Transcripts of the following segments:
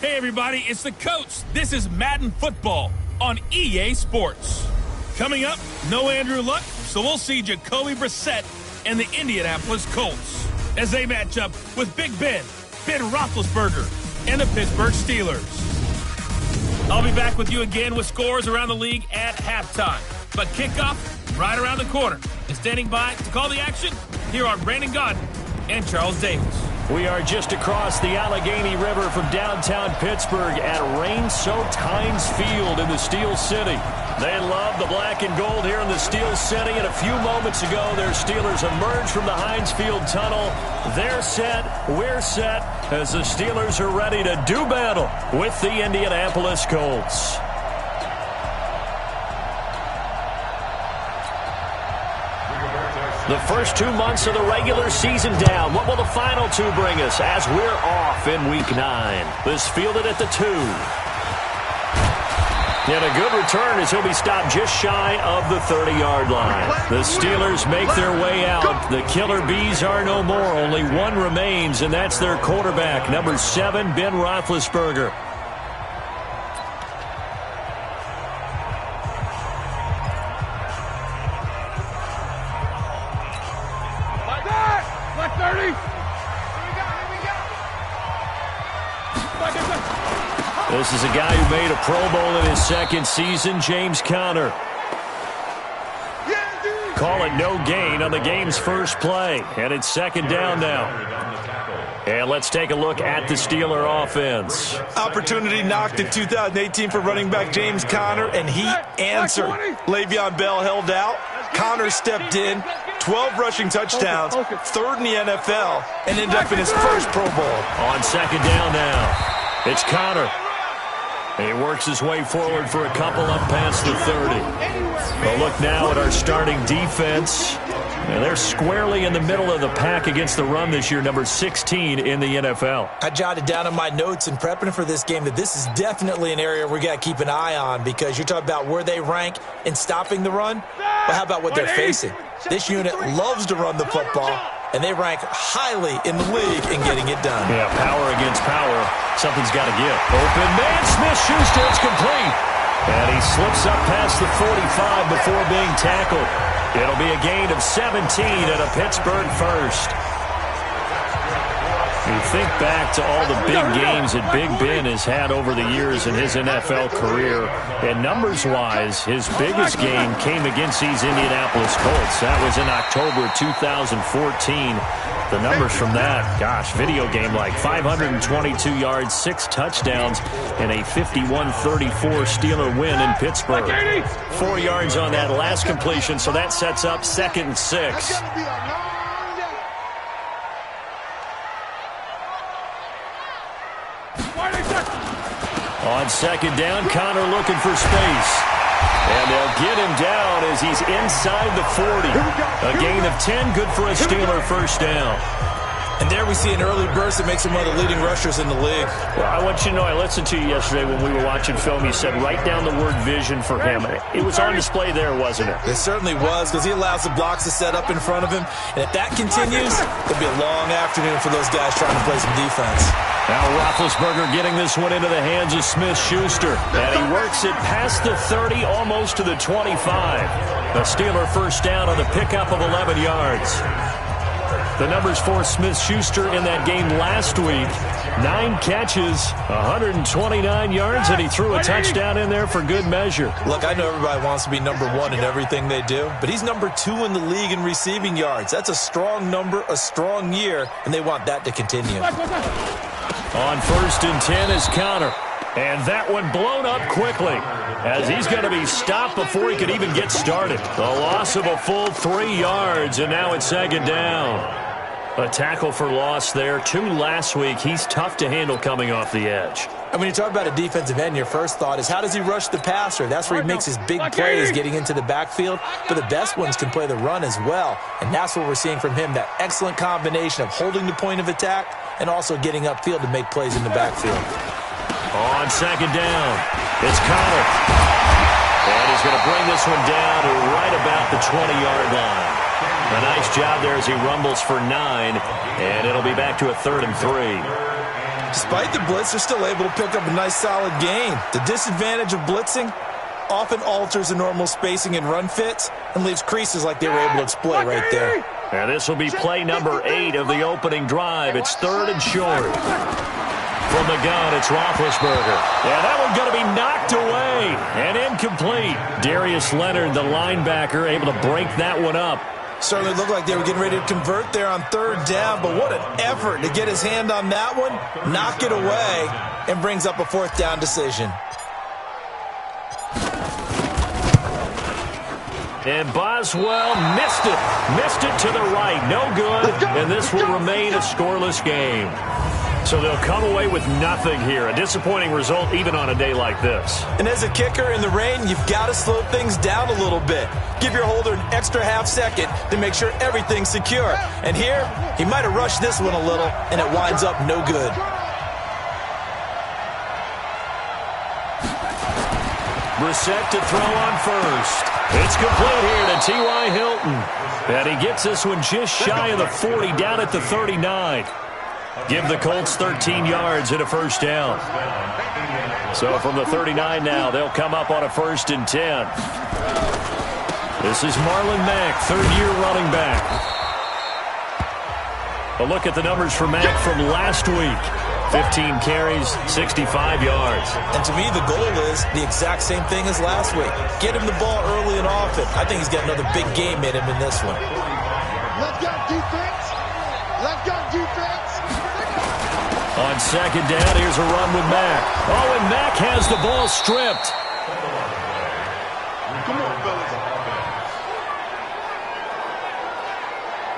Hey everybody, it's the COLTS. This is Madden football on EA Sports. Coming up, no Andrew Luck, so we'll see Jacoby Brissett and the Indianapolis Colts as they match up with Big Ben Roethlisberger, and the Pittsburgh Steelers. I'll be back with you again with scores around the league at halftime. But kickoff right around the corner. And standing by to call the action, here are Brandon Gaudin and Charles Davis. We are just across the Allegheny River from downtown Pittsburgh at rain-soaked Heinz Field in the Steel City. They love the black and gold here in the Steel City, and a few moments ago, their Steelers emerged from the Heinz Field tunnel. They're set, we're set, as the Steelers are ready to do battle with the Indianapolis Colts. The first 2 months of the regular season down. What will the final two bring us as we're off in Week 9? This fielded at the 2. And a good return as he'll be stopped just shy of the 30-yard line. The Steelers make their way out. The Killer Bees are no more. Only one remains, and that's their quarterback, number 7, Ben Roethlisberger. This is a guy who made a Pro Bowl in his second season, James Conner. Call it no gain on the game's first play, and it's second down now. And let's take a look at the Steeler offense. Opportunity knocked in 2018 for running back James Conner, and he answered. Le'Veon Bell held out. Conner stepped in. 12 rushing touchdowns, third in the NFL, and ended up in his first Pro Bowl. On second down now, it's Conner. He works his way forward for a couple up past the 30. We'll look now at our starting defense. And they're squarely in the middle of the pack against the run this year, number 16 in the NFL. I jotted down in my notes in prepping for this game that this is definitely an area we got to keep an eye on, because you're talking about where they rank in stopping the run. Well, how about what they're facing? This unit loves to run the football, and they rank highly in the league in getting it done. Yeah, power against power. Something's got to give. Open man, Smith-Schuster, it's complete. And he slips up past the 45 before being tackled. It'll be a gain of 17 and a Pittsburgh first. You think back to all the big games that Big Ben has had over the years in his NFL career, and numbers-wise, his biggest game came against these Indianapolis Colts. That was in October 2014. The numbers from that, gosh, video game like 522 yards, 6 touchdowns, and a 51-34 Steeler win in Pittsburgh. 4 yards on that last completion, so that sets up 2nd and 6. On second down, Conner looking for space. And they'll get him down as he's inside the 40. A gain of 10, good for a Steeler first down. And there we see an early burst that makes him one of the leading rushers in the league. Well, I want you to know, I listened to you yesterday when we were watching film. You said write down the word vision for him. It was on display there, wasn't it? It certainly was, because he allows the blocks to set up in front of him. And if that continues, it'll be a long afternoon for those guys trying to play some defense. Now Roethlisberger getting this one into the hands of Smith-Schuster. And he works it past the 30, almost to the 25. The Steeler first down on the pickup of 11 yards. The numbers for Smith-Schuster in that game last week. 9 catches, 129 yards, and he threw a touchdown in there for good measure. Look, I know everybody wants to be number 1 in everything they do, but he's number 2 in the league in receiving yards. That's a strong number, a strong year, and they want that to continue. On 1st and 10 is Conner. And that one blown up quickly as he's going to be stopped before he could even get started. The loss of a full 3 yards, and now it's second down. A tackle for loss there. 2 last week. He's tough to handle coming off the edge. And when you talk about a defensive end, your first thought is, how does he rush the passer? That's where he makes his big plays, getting into the backfield. But the best ones can play the run as well. And that's what we're seeing from him, that excellent combination of holding the point of attack and also getting upfield to make plays in the backfield. On second down, it's Conner. And he's going to bring this one down to right about the 20-yard line. A nice job there as he rumbles for 9, and it'll be back to a 3rd and 3. Despite the blitz, they're still able to pick up a nice solid gain. The disadvantage of blitzing often alters the normal spacing and run fits and leaves creases like they were able to exploit right there. And this will be play number 8 of the opening drive. It's 3rd and short. From the gun, it's Roethlisberger. And that one's going to be knocked away and incomplete. Darius Leonard, the linebacker, able to break that one up. Certainly looked like they were getting ready to convert there on 3rd down, but what an effort to get his hand on that one, knock it away, and brings up a 4th down decision. And Boswell missed it to the right, no good, and this will remain a scoreless game. So they'll come away with nothing here. A disappointing result even on a day like this. And as a kicker in the rain, you've got to slow things down a little bit. Give your holder an extra half second to make sure everything's secure. And here, he might have rushed this one a little, and it winds up no good. Brissett to throw on first. It's complete here to T.Y. Hilton. And he gets this one just shy of the 40, down at the 39. Give the Colts 13 yards and a 1st down. So from the 39 now, they'll come up on a 1st and 10. This is Marlon Mack, 3rd-year running back. A look at the numbers for Mack from last week. 15 carries, 65 yards. And to me, the goal is the exact same thing as last week. Get him the ball early and often. I think he's got another big game in him in this one. Let's go, defense. Let's go, defense. On 2nd down, here's a run with Mack. Oh, and Mack has the ball stripped. Come on, fellas.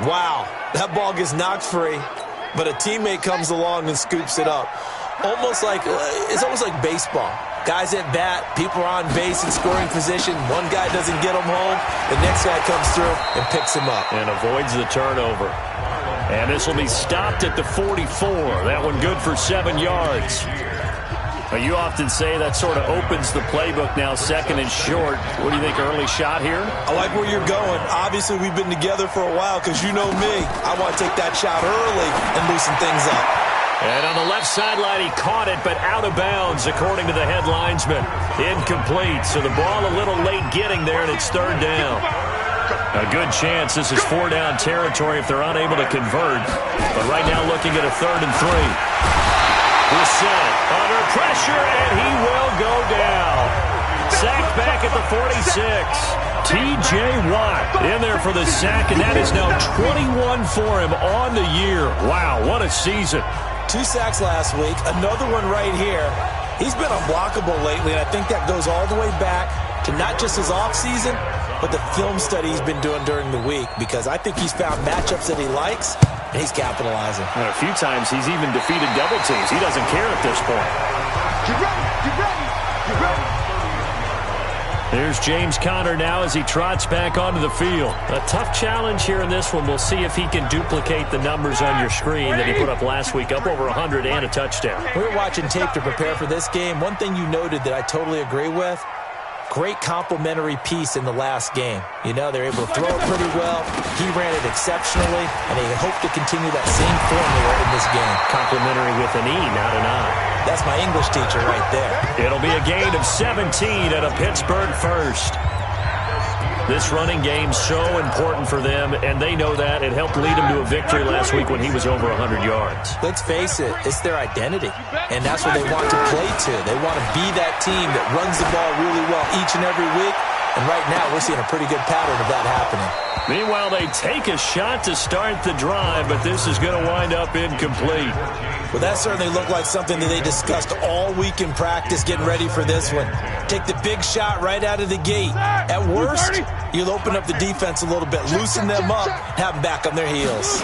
Wow, that ball gets knocked free, but a teammate comes along and scoops it up. It's almost like baseball. Guys at bat, people are on base in scoring position. One guy doesn't get him home. The next guy comes through and picks him up. And avoids the turnover. And this will be stopped at the 44. That one good for 7 yards. But you often say that sort of opens the playbook now, 2nd and short. What do you think, early shot here? I like where you're going. Obviously, we've been together for a while because you know me. I want to take that shot early and loosen things up. And on the left sideline, he caught it, but out of bounds, according to the head linesman. Incomplete, so the ball a little late getting there, and it's 3rd down. A good chance this is 4-down territory if they're unable to convert. But right now looking at a 3rd and 3. Brissett under pressure, and he will go down. Sacked back at the 46. T.J. Watt in there for the sack, and that is now 21 for him on the year. Wow, what a season. 2 sacks last week, another one right here. He's been unblockable lately, and I think that goes all the way back to not just his offseason, but the film study he's been doing during the week, because I think he's found matchups that he likes, and he's capitalizing. And a few times he's even defeated double teams. He doesn't care at this point. Get ready, get ready, get ready. There's James Conner now as he trots back onto the field. A tough challenge here in this one. We'll see if he can duplicate the numbers on your screen that he put up last week, up over 100 and a touchdown. We were watching tape to prepare for this game. One thing you noted that I totally agree with, great complimentary piece in the last game. You know, they're able to throw it pretty well. He ran it exceptionally, and they hope to continue that same formula in this game. Complimentary with an E, not an I. That's my English teacher right there. It'll be a gain of 17 and a Pittsburgh first. This running game's so important for them, and they know that. It helped lead them to a victory last week when he was over 100 yards. Let's face it, it's their identity, and that's what they want to play to. They want to be that team that runs the ball really well each and every week, and right now we're seeing a pretty good pattern of that happening. Meanwhile, they take a shot to start the drive, but this is going to wind up incomplete. Well, that certainly looked like something that they discussed all week in practice getting ready for this one. Take the big shot right out of the gate. At worst, you'll open up the defense a little bit, loosen them up, have them back on their heels.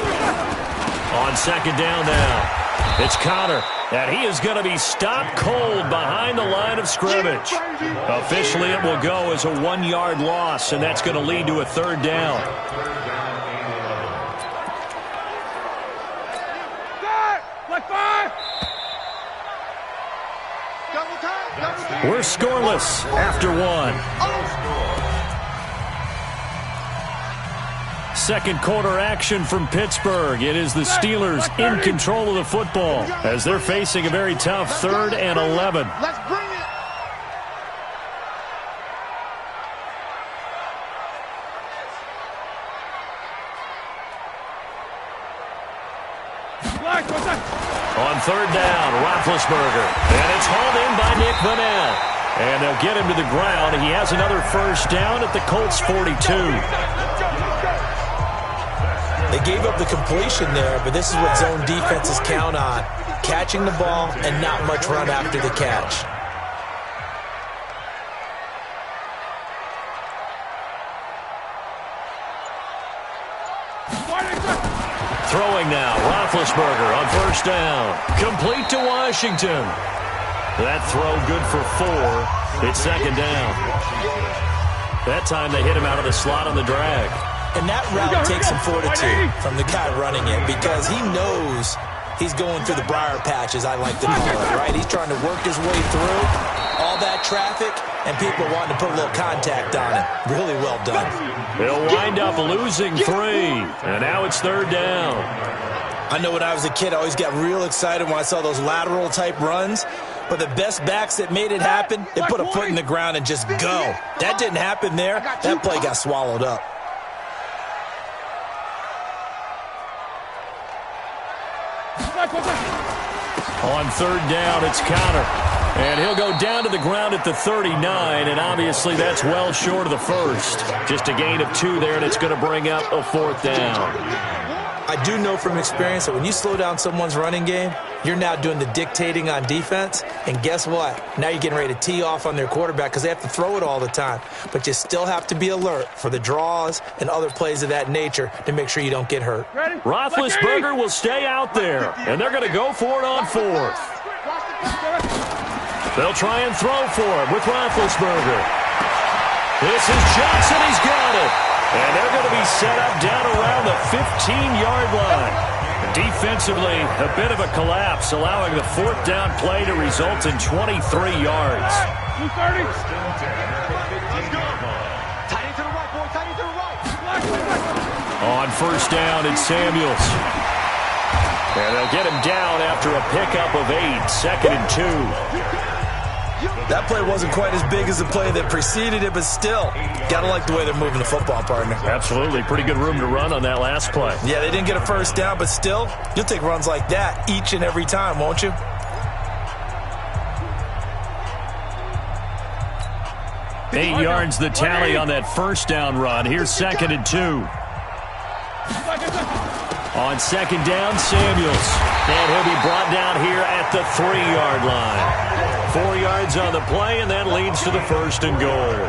On 2nd down now, it's Conner, and he is going to be stopped cold behind the line of scrimmage. Officially, it will go as a 1-yard loss, and that's going to lead to a 3rd down. We're scoreless after 1. second quarter action from Pittsburgh. It is the Steelers in control of the football as they're facing a very tough 3rd and 11. Let's bring it. On 3rd down, Roethlisberger. And it's hauled in by Nick Vanette. And they'll get him to the ground. He has another first down at the Colts 42. They gave up the completion there, but this is what zone defenses count on. Catching the ball and not much run after the catch. Throwing now, Roethlisberger on first down. Complete to Washington. That throw good for 4. It's 2nd down. That time they hit him out of the slot on the drag. And that route takes some fortitude from the guy running it because he knows he's going through the briar patch, as I like to call it, right? He's trying to work his way through all that traffic, and people wanting to put a little contact on it. Really well done. They'll wind up losing 3, and now it's 3rd down. I know when I was a kid, I always got real excited when I saw those lateral-type runs, but the best backs that made it happen, they put a foot in the ground and just go. That didn't happen there. That play got swallowed up. On 3rd down, it's Connor. And he'll go down to the ground at the 39, and obviously that's well short of the first. Just a gain of 2 there, and it's going to bring up a 4th down. I do know from experience that when you slow down someone's running game, you're now doing the dictating on defense, and guess what? Now you're getting ready to tee off on their quarterback because they have to throw it all the time. But you still have to be alert for the draws and other plays of that nature to make sure you don't get hurt. Roethlisberger will stay out there, and they're going to go for it on 4th. They'll try and throw for him with Roethlisberger. This is Johnson. He's got it. And they're going to be set up down around the 15-yard line. Defensively, a bit of a collapse, allowing the 4th down play to result in 23 yards. On first down, it's Samuels. And they'll get him down after a pickup of 8, 2nd and 2. That play wasn't quite as big as the play that preceded it, but still, gotta like the way they're moving the football, partner. Absolutely. Pretty good room to run on that last play. Yeah, they didn't get a first down, but still, you'll take runs like that each and every time, won't you? 8 yards the tally on that first down run. Here's 2nd and 2. On 2nd down, Samuels. And he'll be brought down here at the 3-yard line. 4 yards on the play, and that leads to the 1st and goal.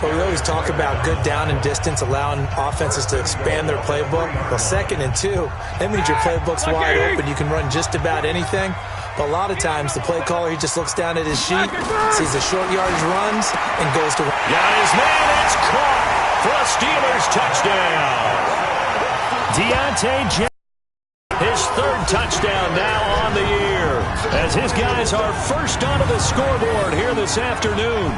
Well, we always talk about good down and distance, allowing offenses to expand their playbook. Well, 2nd and 2, that means your playbook's wide open. You can run just about anything. But a lot of times, the play caller, he just looks down at his sheet, sees the short yardage runs, and goes to... Got his man, it's caught for a Steelers touchdown. Deontay Johnson. His 3rd touchdown now on the year as his guys are first onto the scoreboard here this afternoon.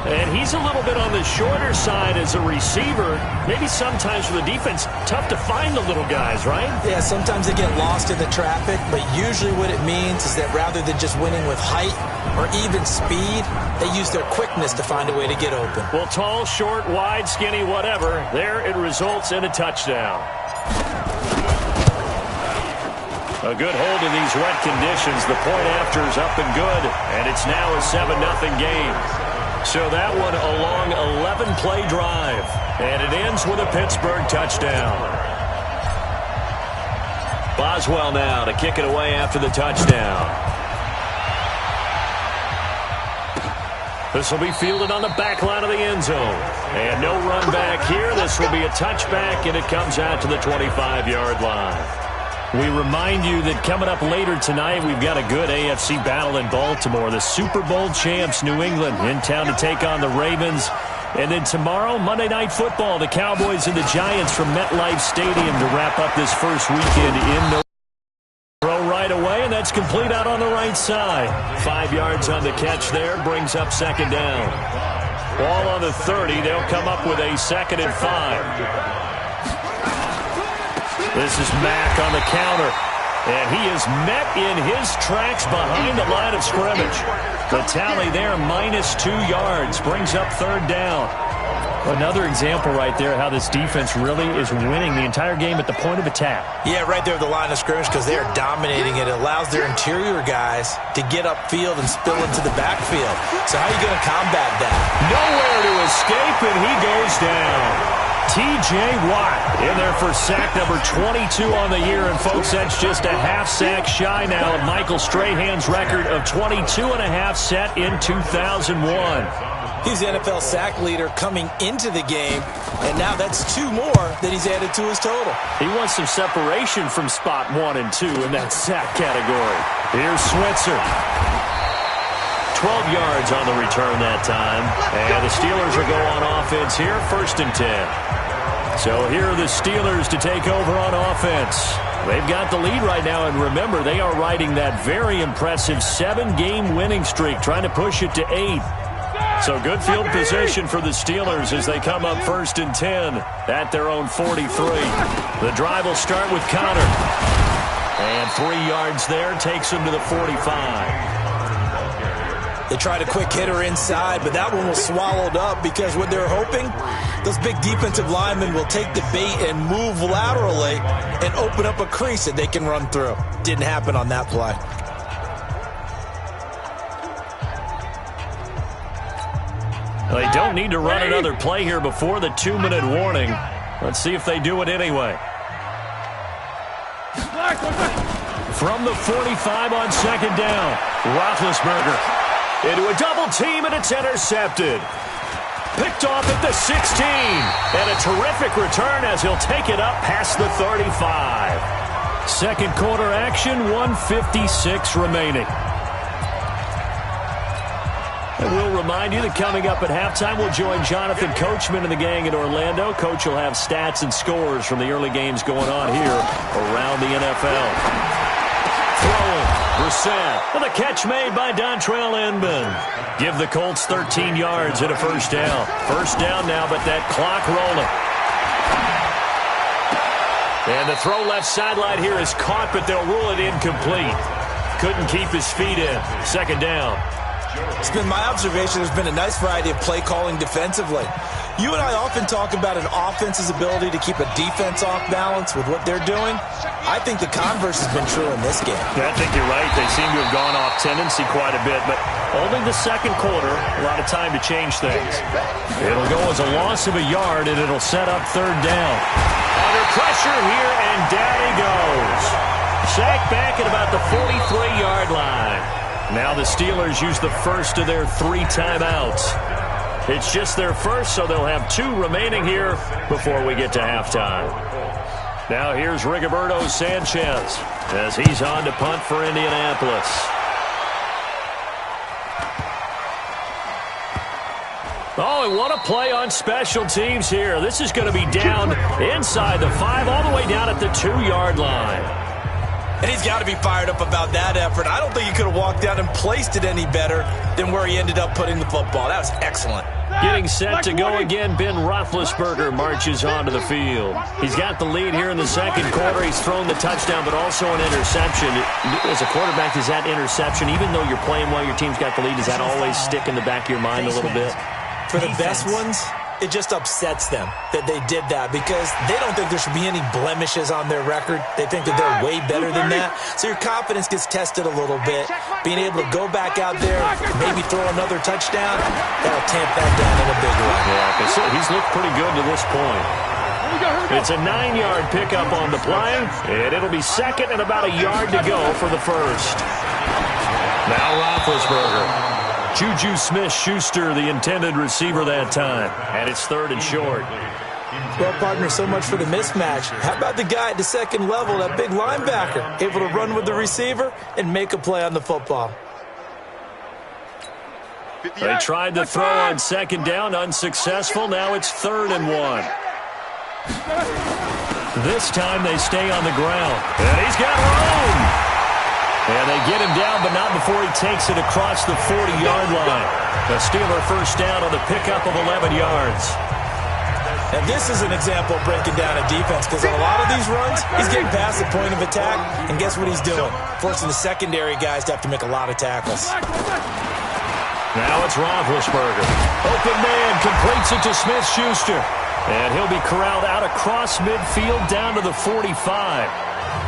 And he's a little bit on the shorter side as a receiver. Maybe sometimes for the defense, tough to find the little guys, right? Yeah, sometimes they get lost in the traffic, but usually what it means is that rather than just winning with height or even speed, they use their quickness to find a way to get open. Well, tall, short, wide, skinny, whatever, there it results in a touchdown. A good hold in these wet conditions. The point after is up and good, and it's now a 7-0 game. So that one a long 11-play drive, and it ends with a Pittsburgh touchdown. Boswell now to kick it away after the touchdown. This will be fielded on the back line of the end zone. And no run back here. This will be a touchback, and it comes out to the 25-yard line. We remind you that coming up later tonight, we've got a good AFC battle in Baltimore. The Super Bowl champs, New England, in town to take on the Ravens. And then tomorrow, Monday Night Football, the Cowboys and the Giants from MetLife Stadium to wrap up this first weekend in November. Throw right away, and that's complete out on the right side. 5 yards on the catch there, brings up 2nd down. Ball on the 30, they'll come up with a 2nd and 5. This is Mack on the counter. And he is met in his tracks behind the line of scrimmage. The tally there, -2 yards, brings up third down. Another example right there how this defense really is winning the entire game at the point of attack. Yeah, right there at the line of scrimmage because they are dominating it. It allows their interior guys to get upfield and spill into the backfield. So how are you going to combat that? Nowhere to escape, and he goes down. T.J. Watt in there for sack number 22 on the year. And, folks, that's just a half sack shy now of Michael Strahan's record of 22.5 set in 2001. He's the NFL sack leader coming into the game, and now that's 2 more that he's added to his total. He wants some separation from spot 1 and 2 in that sack category. Here's Switzer. 12 yards on the return that time. And the Steelers will go on offense here, 1st and 10. So here are the Steelers to take over on offense. They've got the lead right now, and remember, they are riding that very impressive 7-game winning streak, trying to push it to 8. So good field position for the Steelers as they come up 1st and 10 at their own 43. The drive will start with Connor. And 3 yards there takes him to the 45. They tried a quick hitter inside, but that one was swallowed up because what they're hoping, those big defensive linemen will take the bait and move laterally and open up a crease that they can run through. Didn't happen on that play. They don't need to run another play here before the 2-minute warning. Let's see if they do it anyway. From the 45 on 2nd down, Roethlisberger into a double team, and it's intercepted. Picked off at the 16. And a terrific return as he'll take it up past the 35. Second quarter action, 1:56 remaining. And we'll remind you that coming up at halftime, we'll join Jonathan Coachman and the gang in Orlando. Coach will have stats and scores from the early games going on here around the NFL. Throwing, Brissett, and the catch made by Dontrell Inman. Give the Colts 13 yards and a 1st down. 1st down now, but that clock rolling. And the throw left sideline here is caught, but they'll rule it incomplete. Couldn't keep his feet in. 2nd down. It's been my observation there's been a nice variety of play calling defensively. You and I often talk about an offense's ability to keep a defense off balance with what they're doing. I think the converse has been true in this game. Yeah, I think you're right. They seem to have gone off tendency quite a bit, but only the 2nd quarter, a lot of time to change things. It'll go as a loss of a yard, and it'll set up 3rd down. Under pressure here, and down he goes. Sacked back at about the 43-yard line. Now the Steelers use the first of their 3 timeouts. It's just their first, so they'll have 2 remaining here before we get to halftime. Now here's Rigoberto Sanchez as he's on to punt for Indianapolis. Oh, and what a play on special teams here. This is going to be down inside the 5, all the way down at the 2-yard line. And he's got to be fired up about that effort. I don't think he could have walked down and placed it any better than where he ended up putting the football. That was excellent. Getting set to go again, Ben Roethlisberger marches onto the field. He's got the lead here in the 2nd quarter. He's thrown the touchdown, but also an interception. As a quarterback, does that interception, even though you're playing while your team's got the lead, does that always stick in the back of your mind a little bit? For the best ones, it just upsets them that they did that because they don't think there should be any blemishes on their record. They think that they're way better than that. So your confidence gets tested a little bit. Being able to go back out there, maybe throw another touchdown, that'll tamp that down in a big way. Yeah, he's looked pretty good to this point. It's a 9-yard pickup on the play, and it'll be 2nd and about a yard to go for the 1st. Now Roethlisberger. Juju Smith-Schuster, the intended receiver that time. And it's 3rd and short. Well, partner, so much for the mismatch. How about the guy at the 2nd level, that big linebacker, able to run with the receiver and make a play on the football? They tried to throw on 2nd down, unsuccessful. Now it's 3rd and 1. This time they stay on the ground. And he's got room. And they get him down, but not before he takes it across the 40-yard line. The Steeler 1st down on the pickup of 11 yards. Now, this is an example of breaking down a defense because on a lot of these runs, he's getting past the point of attack, and guess what he's doing? Forcing the secondary guys to have to make a lot of tackles. Now it's Roethlisberger. Open man, completes it to Smith-Schuster. And he'll be corralled out across midfield down to the 45.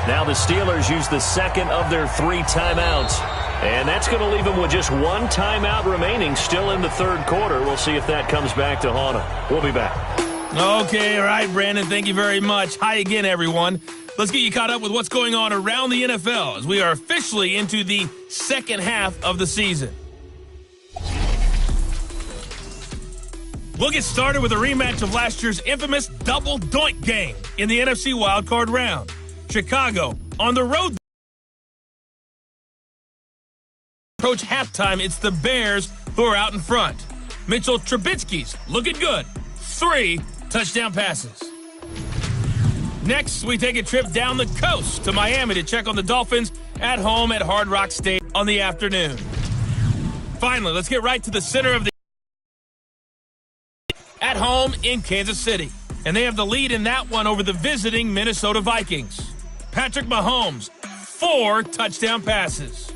Now the Steelers use the second of their 3 timeouts. And that's going to leave them with just 1 timeout remaining still in the third quarter. We'll see if that comes back to haunt them. We'll be back. Okay, all right, Brandon, thank you very much. Hi again, everyone. Let's get you caught up with what's going on around the NFL as we are officially into the second half of the season. We'll get started with a rematch of last year's infamous double doink game in the NFC wildcard round. Chicago on the road. Approach halftime, it's the Bears who are out in front. Mitchell Trubisky's looking good. 3 touchdown passes. Next, we take a trip down the coast to Miami to check on the Dolphins at home at Hard Rock Stadium on the afternoon. Finally, let's get right to the center of the at home in Kansas City. And they have the lead in that one over the visiting Minnesota Vikings. Patrick Mahomes, 4 touchdown passes.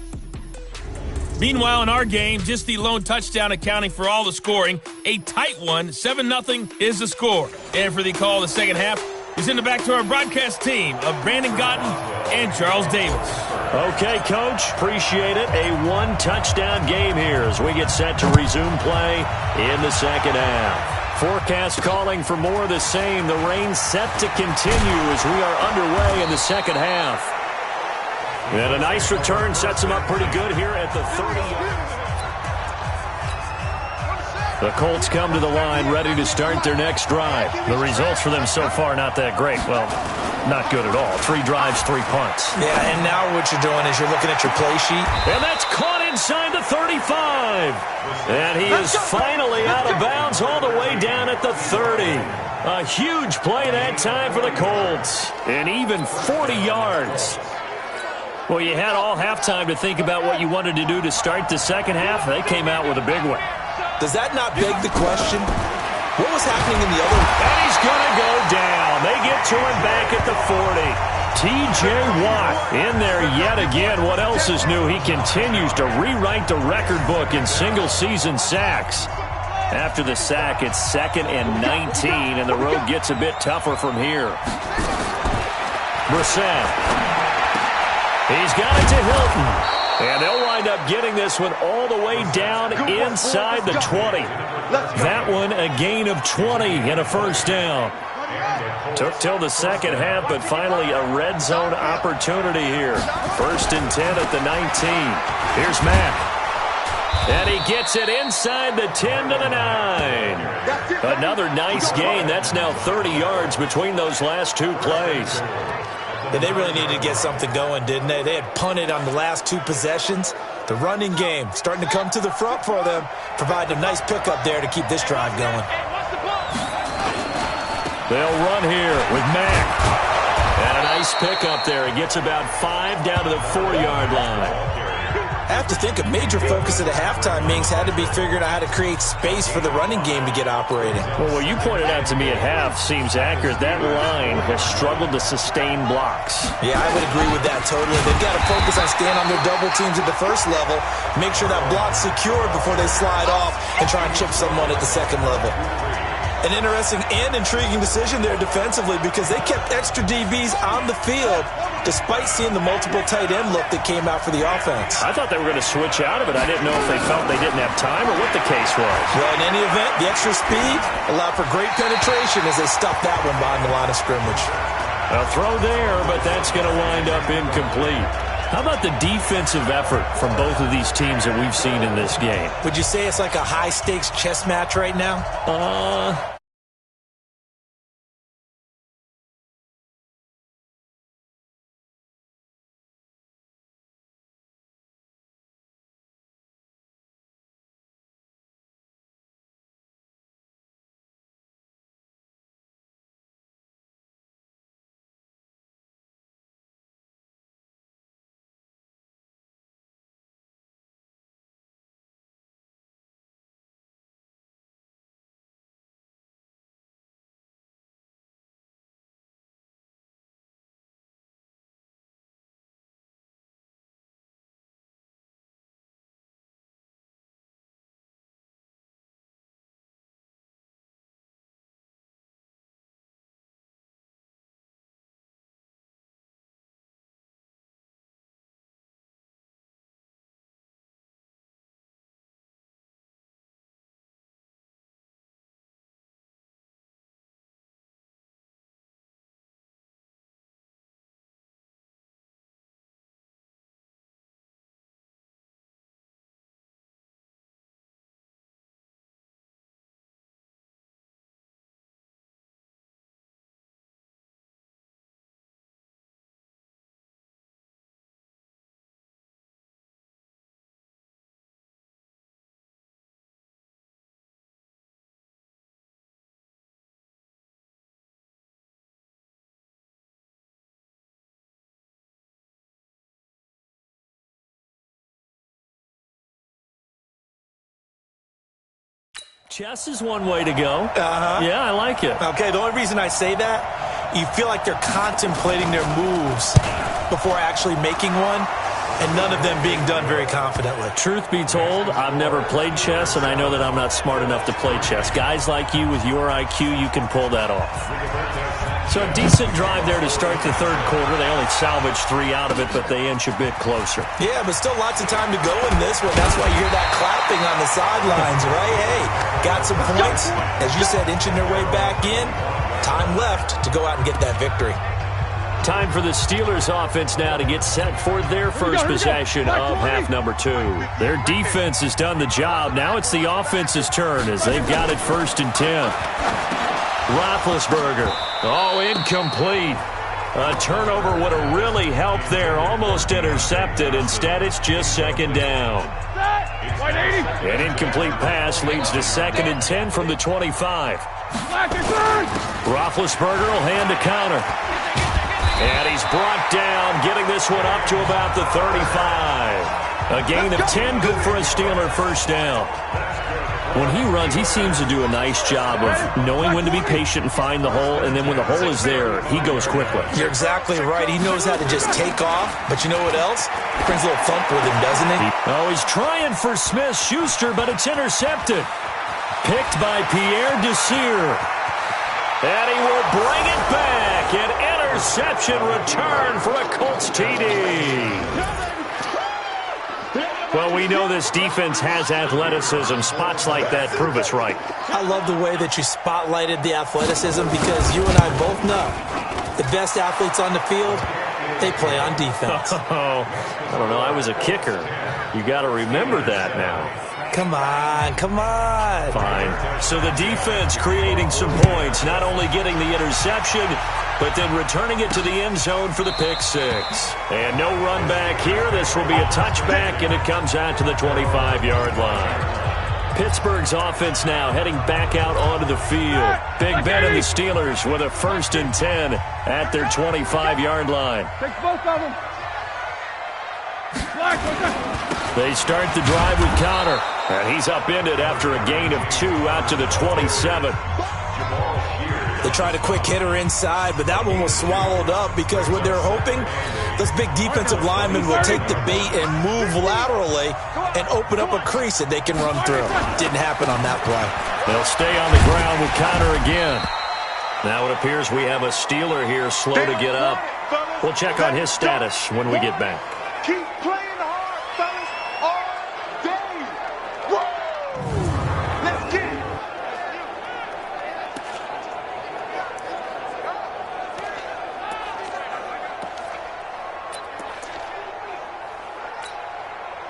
Meanwhile, in our game, just the lone touchdown accounting for all the scoring. A tight one, 7-0 is the score. And for the call of the second half, we send it back to our broadcast team of Brandon Gotten and Charles Davis. Okay, Coach, appreciate it. A 1-touchdown game here as we get set to resume play in the second half. Forecast calling for more of the same. The rain set to continue as we are underway in the second half. And a nice return sets him up pretty good here at the 30. The Colts come to the line ready to start their next drive. The results for them so far not that great. Well, not good at all. 3 drives, 3 punts. Yeah, and now what you're doing is you're looking at your play sheet. And that's caught inside the 35. And he is finally out of bounds all the way down at the 30. A huge play that time for the Colts. And even 40 yards. Well, you had all halftime to think about what you wanted to do to start the second half. They came out with a big one. Does that not beg the question? What was happening in the other? And he's going to go down. They get to him back at the 40. T.J. Watt in there yet again. What else is new? He continues to rewrite the record book in single-season sacks. After the sack, it's 2nd and 19, and the road gets a bit tougher from here. Brissett. He's got it to Hilton. And they'll wind up getting this one all the way down inside the 20. That one a gain of 20 and a first down. Took till the second half, but finally a red zone opportunity here. 1st and 10 at the 19. Here's Mack. And he gets it inside the 10 to the 9. Another nice gain. That's now 30 yards between those last 2 plays. Yeah, they really needed to get something going, didn't they? They had punted on the last 2 possessions. The running game starting to come to the front for them. Provided a nice pickup there to keep this drive going. They'll run here with Mack. And a nice pickup there. He gets about 5 down to the 4-yard line. I have to think a major focus at the halftime meetings had to be figuring out how to create space for the running game to get operating. Well, what you pointed out to me at half seems accurate. That line has struggled to sustain blocks. Yeah, I would agree with that totally. They've got to focus on staying on their double teams at the first level, make sure that block's secured before they slide off and try and chip someone at the second level. An interesting and intriguing decision there defensively because they kept extra DBs on the field despite seeing the multiple tight end look that came out for the offense. I thought they were going to switch out of it. I didn't know if they felt they didn't have time or what the case was. Well, in any event, the extra speed allowed for great penetration as they stuffed that one behind the line of scrimmage. A throw there, but that's going to wind up incomplete. How about the defensive effort from both of these teams that we've seen in this game? Would you say it's like a high-stakes chess match right now? Chess is one way to go. Yeah, I like it. Okay, the only reason I say that, you feel like they're contemplating their moves before actually making one, and none of them being done very confidently. Truth be told, I've never played chess, and I know that I'm not smart enough to play chess. Guys like you with your IQ, you can pull that off. So a decent drive there to start the third quarter. They only salvaged 3 out of it, but they inch a bit closer. Yeah, but still lots of time to go in this one. That's why you hear that clapping on the sidelines, right? Hey, got some points. As you said, inching their way back in. Time left to go out and get that victory. Time for the Steelers offense now to get set for their first possession of half number 2. Their defense has done the job. Now it's the offense's turn as they've got it 1st and 10. Roethlisberger. Oh, incomplete. A turnover would have really helped there. Almost intercepted. Instead, it's just 2nd down. An incomplete pass leads to 2nd and 10 from the 25. Roethlisberger will hand to counter. And he's brought down, getting this one up to about the 35. A gain of 10, good for a Steeler 1st down. When he runs, he seems to do a nice job of knowing when to be patient and find the hole, and then when the hole is there, he goes quickly. You're exactly right. He knows how to just take off, but you know what else? Brings a little thump with him, doesn't he? Oh, he's trying for Smith-Schuster, but it's intercepted. Picked by Pierre Desir. And he will bring it back. An interception return for a Colts TD. Well, we know this defense has athleticism. Spots like that prove us right. I love the way that you spotlighted the athleticism because you and I both know the best athletes on the field, they play on defense. Oh, I don't know. I was a kicker. You got to remember that now. Come on, come on. Fine. So the defense creating some points, not only getting the interception, but then returning it to the end zone for the pick 6. And no run back here. This will be a touchback, and it comes out to the 25-yard line. Pittsburgh's offense now heading back out onto the field. Big Ben and the Steelers with a 1st and 10 at their 25-yard line. Take both of them. They start the drive with Connor, and he's upended after a gain of 2 out to the 27. They tried a quick hitter inside, but that one was swallowed up because what they're hoping, those big defensive linemen will take the bait and move laterally and open up a crease that they can run through. Didn't happen on that play. They'll stay on the ground with Connor again. Now it appears we have a Steeler here slow to get up. We'll check on his status when we get back. Keep playing hard, fellas, all day. Whoa! Let's get it.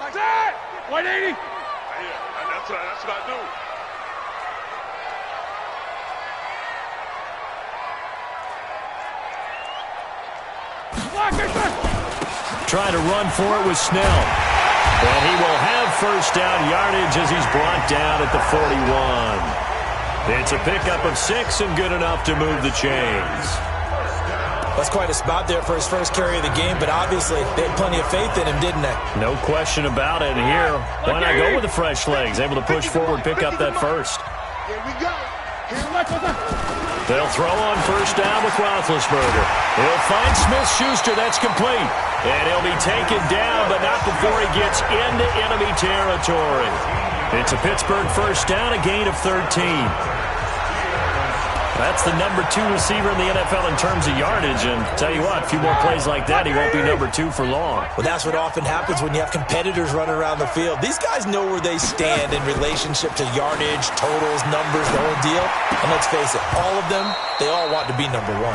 Like that! 180! Yeah, that's what I do. Trying to run for it with Snell. And he will have 1st down yardage as he's brought down at the 41. It's a pickup of 6 and good enough to move the chains. That's quite a spot there for his first carry of the game, but obviously they had plenty of faith in him, didn't they? No question about it. And here, why not go with the fresh legs? Able to push forward, pick up that 1st. Here we go. They'll throw on 1st down with Roethlisberger. He'll find Smith-Schuster. That's complete. And he'll be taken down, but not before he gets into enemy territory. It's a Pittsburgh 1st down, a gain of 13. That's the number 2 receiver in the NFL in terms of yardage. And tell you what, a few more plays like that, he won't be number 2 for long. Well, that's what often happens when you have competitors running around the field. These guys know where they stand in relationship to yardage, totals, numbers, the whole deal. And let's face it, all of them, they all want to be number 1.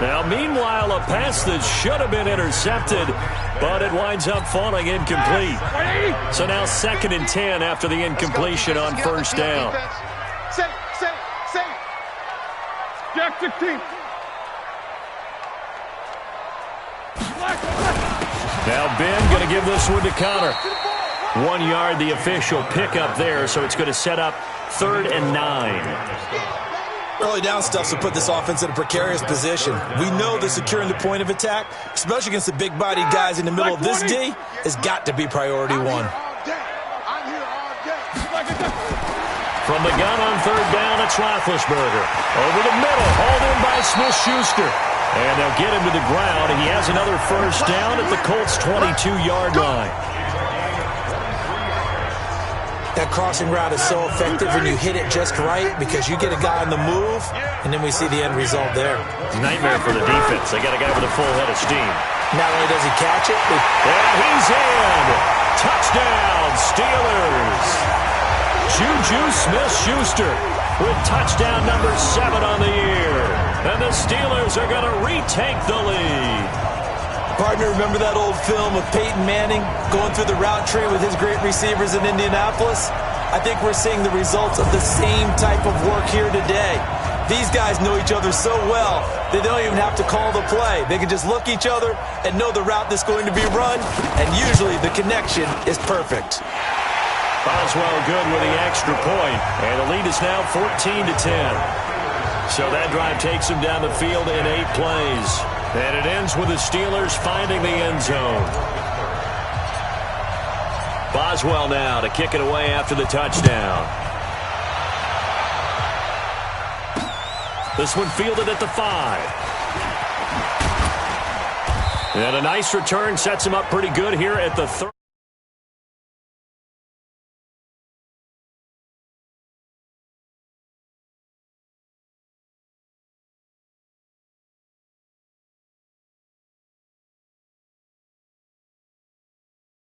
Now, meanwhile, a pass that should have been intercepted, but it winds up falling incomplete. So now 2nd and 10 after the incompletion on 1st down. Safe. Jack 16. Now Ben going to give this one to Connor. 1 yard, the official pickup there, so it's going to set up 3rd and 9. Early down stuff to put this offense in a precarious position. We know that securing the point of attack, especially against the big-bodied guys in the middle of this D, has got to be priority 1. From the gun on third down, it's Roethlisberger. Over the middle, hauled in by Smith-Schuster. And they'll get him to the ground. He has another first down at the Colts' 22-yard line. That crossing route is so effective when you hit it just right because you get a guy on the move, and then we see the end result there. Nightmare for the defense. They got a guy with a full head of steam. Not only does he catch it, and he's in. Touchdown, Steelers. Juju Smith-Schuster with touchdown number 7 on the year. And the Steelers are going to retake the lead. Partner, remember that old film of Peyton Manning going through the route tree with his great receivers in Indianapolis? I think we're seeing the results of the same type of work here today. These guys know each other so well, they don't even have to call the play. They can just look each other and know the route that's going to be run, and usually the connection is perfect. Boswell good with the extra point, and the lead is now 14-10. So that drive takes him down the field in 8 plays. And it ends with the Steelers finding the end zone. Boswell now to kick it away after the touchdown. This one fielded at the 5. And a nice return sets him up pretty good here at the 30.